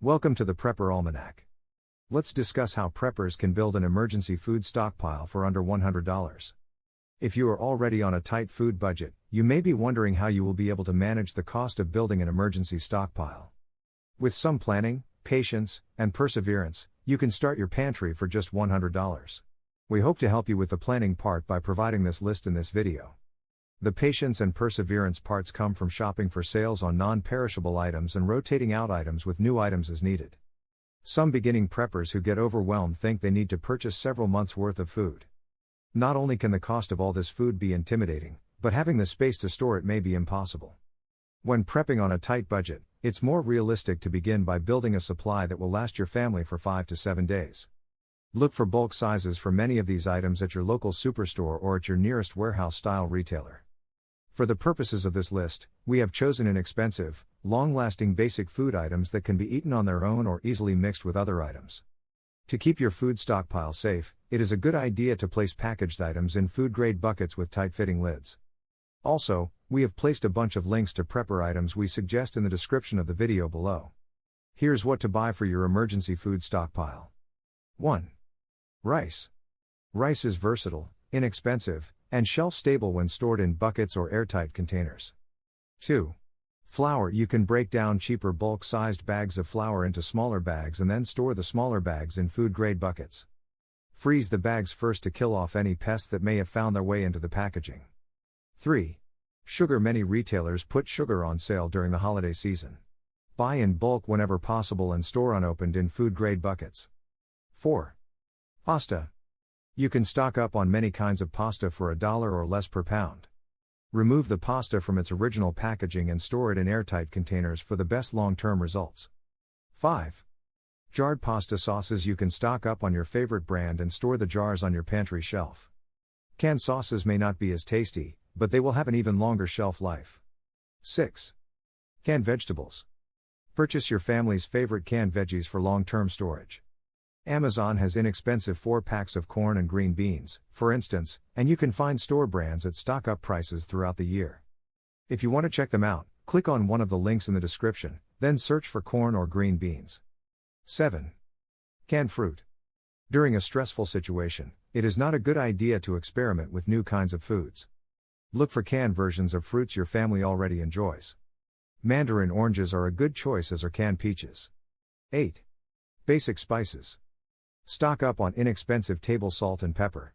Welcome to the Prepper Almanac. Let's discuss how preppers can build an emergency food stockpile for under $100. If you are already on a tight food budget, you may be wondering how you will be able to manage the cost of building an emergency stockpile. With some planning, patience, and perseverance, you can start your pantry for just $100. We hope to help you with the planning part by providing this list in this video. The patience and perseverance parts come from shopping for sales on non-perishable items and rotating out items with new items as needed. Some beginning preppers who get overwhelmed think they need to purchase several months' worth of food. Not only can the cost of all this food be intimidating, but having the space to store it may be impossible. When prepping on a tight budget, it's more realistic to begin by building a supply that will last your family for 5 to 7 days. Look for bulk sizes for many of these items at your local superstore or at your nearest warehouse-style retailer. For the purposes of this list, we have chosen inexpensive, long-lasting basic food items that can be eaten on their own or easily mixed with other items. To keep your food stockpile safe, it is a good idea to place packaged items in food-grade buckets with tight-fitting lids. Also, we have placed a bunch of links to prepper items we suggest in the description of the video below. Here's what to buy for your emergency food stockpile. 1. Rice. Rice is versatile, inexpensive, and shelf-stable when stored in buckets or airtight containers. 2. Flour. You can break down cheaper bulk-sized bags of flour into smaller bags and then store the smaller bags in food-grade buckets. Freeze the bags first to kill off any pests that may have found their way into the packaging. 3. Sugar. Many retailers put sugar on sale during the holiday season. Buy in bulk whenever possible and store unopened in food-grade buckets. 4. Pasta. You can stock up on many kinds of pasta for $1 or less per pound. Remove the pasta from its original packaging and store it in airtight containers for the best long-term results. 5. Jarred pasta sauces. You can stock up on your favorite brand and store the jars on your pantry shelf. Canned sauces may not be as tasty, but they will have an even longer shelf life. 6. Canned vegetables. Purchase your family's favorite canned veggies for long-term storage. Amazon has inexpensive 4-packs of corn and green beans, for instance, and you can find store brands at stock-up prices throughout the year. If you want to check them out, click on one of the links in the description, then search for corn or green beans. 7. Canned fruit. During a stressful situation, it is not a good idea to experiment with new kinds of foods. Look for canned versions of fruits your family already enjoys. Mandarin oranges are a good choice, as are canned peaches. 8. Basic spices. Stock up on inexpensive table salt and pepper.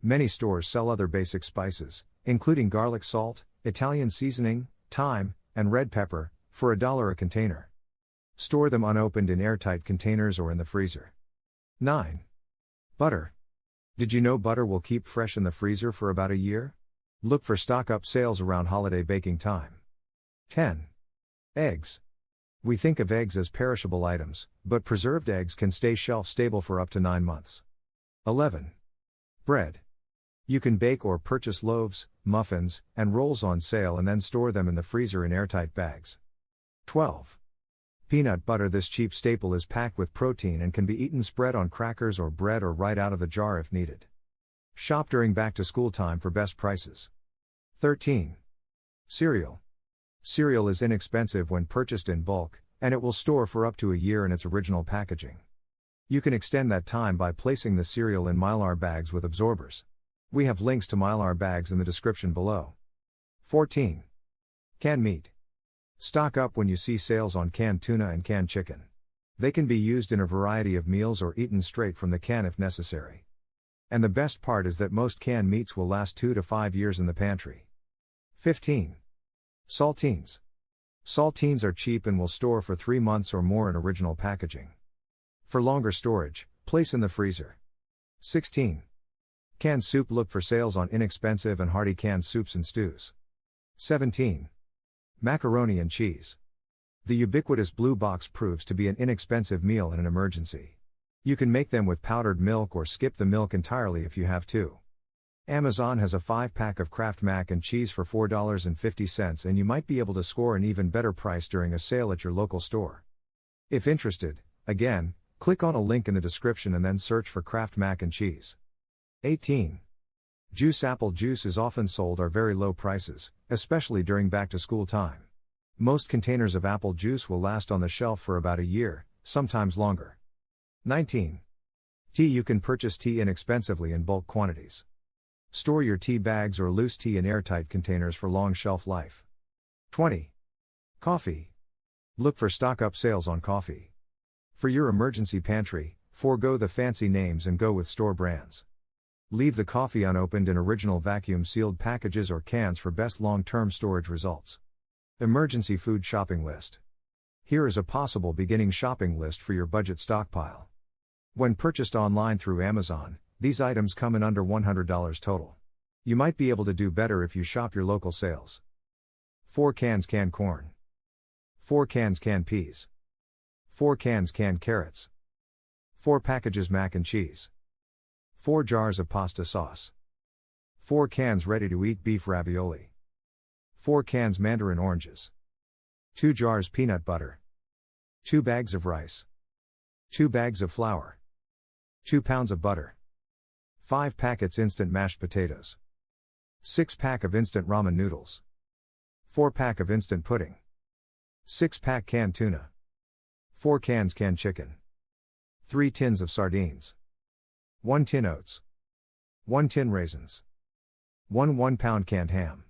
Many stores sell other basic spices, including garlic salt, Italian seasoning, thyme, and red pepper, for $1 a container. Store them unopened in airtight containers or in the freezer. 9. Butter. Did you know butter will keep fresh in the freezer for about a year? Look for stock-up sales around holiday baking time. 10. Eggs. We think of eggs as perishable items, but preserved eggs can stay shelf-stable for up to 9 months. 11. Bread. You can bake or purchase loaves, muffins, and rolls on sale and then store them in the freezer in airtight bags. 12. Peanut butter. This cheap staple is packed with protein and can be eaten spread on crackers or bread or right out of the jar if needed. Shop during back-to-school time for best prices. 13. Cereal. Cereal is inexpensive when purchased in bulk, and it will store for up to a year in its original packaging. You can extend that time by placing the cereal in Mylar bags with absorbers. We have links to Mylar bags in the description below. 14. Canned meat. Stock up when you see sales on canned tuna and canned chicken. They can be used in a variety of meals or eaten straight from the can if necessary. And the best part is that most canned meats will last 2 to 5 years in the pantry. 15. Saltines. Saltines are cheap and will store for 3 months or more in original packaging. For longer storage, place in the freezer. 16. Canned soup. Look for sales on inexpensive and hearty canned soups and stews. 17. Macaroni and cheese. The ubiquitous blue box proves to be an inexpensive meal in an emergency. You can make them with powdered milk or skip the milk entirely if you have to. Amazon has a 5-pack of Kraft mac and cheese for $4.50, and you might be able to score an even better price during a sale at your local store. If interested, again, click on a link in the description and then search for Kraft mac and cheese. 18. Juice. Apple juice is often sold at very low prices, especially during back-to-school time. Most containers of apple juice will last on the shelf for about a year, sometimes longer. 19. Tea. You can purchase tea inexpensively in bulk quantities. Store your tea bags or loose tea in airtight containers for long shelf life. 20. Coffee. Look for stock-up sales on coffee. For your emergency pantry, forego the fancy names and go with store brands. Leave the coffee unopened in original vacuum-sealed packages or cans for best long-term storage results. Emergency food shopping list. Here is a possible beginning shopping list for your budget stockpile. When purchased online through Amazon, these items come in under $100 total. You might be able to do better if you shop your local sales. 4 cans canned corn. 4 cans canned peas. 4 cans canned carrots. 4 packages mac and cheese. 4 jars of pasta sauce. 4 cans ready-to-eat beef ravioli. 4 cans mandarin oranges. 2 jars peanut butter. 2 bags of rice. 2 bags of flour. 2 pounds of butter. 5 packets instant mashed potatoes. 6 pack of instant ramen noodles. 4 pack of instant pudding. 6 pack canned tuna. 4 cans canned chicken. 3 tins of sardines. 1 tin oats. 1 tin raisins. 1 1-pound canned ham.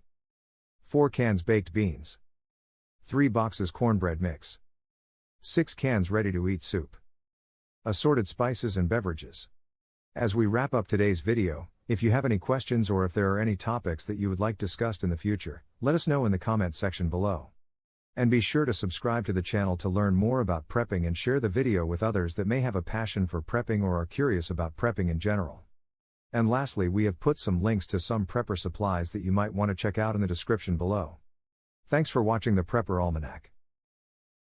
4 cans baked beans. 3 boxes cornbread mix. 6 cans ready-to-eat soup. Assorted spices and beverages. As we wrap up today's video, if you have any questions or if there are any topics that you would like discussed in the future, let us know in the comment section below. And be sure to subscribe to the channel to learn more about prepping and share the video with others that may have a passion for prepping or are curious about prepping in general. And lastly, we have put some links to some prepper supplies that you might want to check out in the description below. Thanks for watching the Prepper Almanac.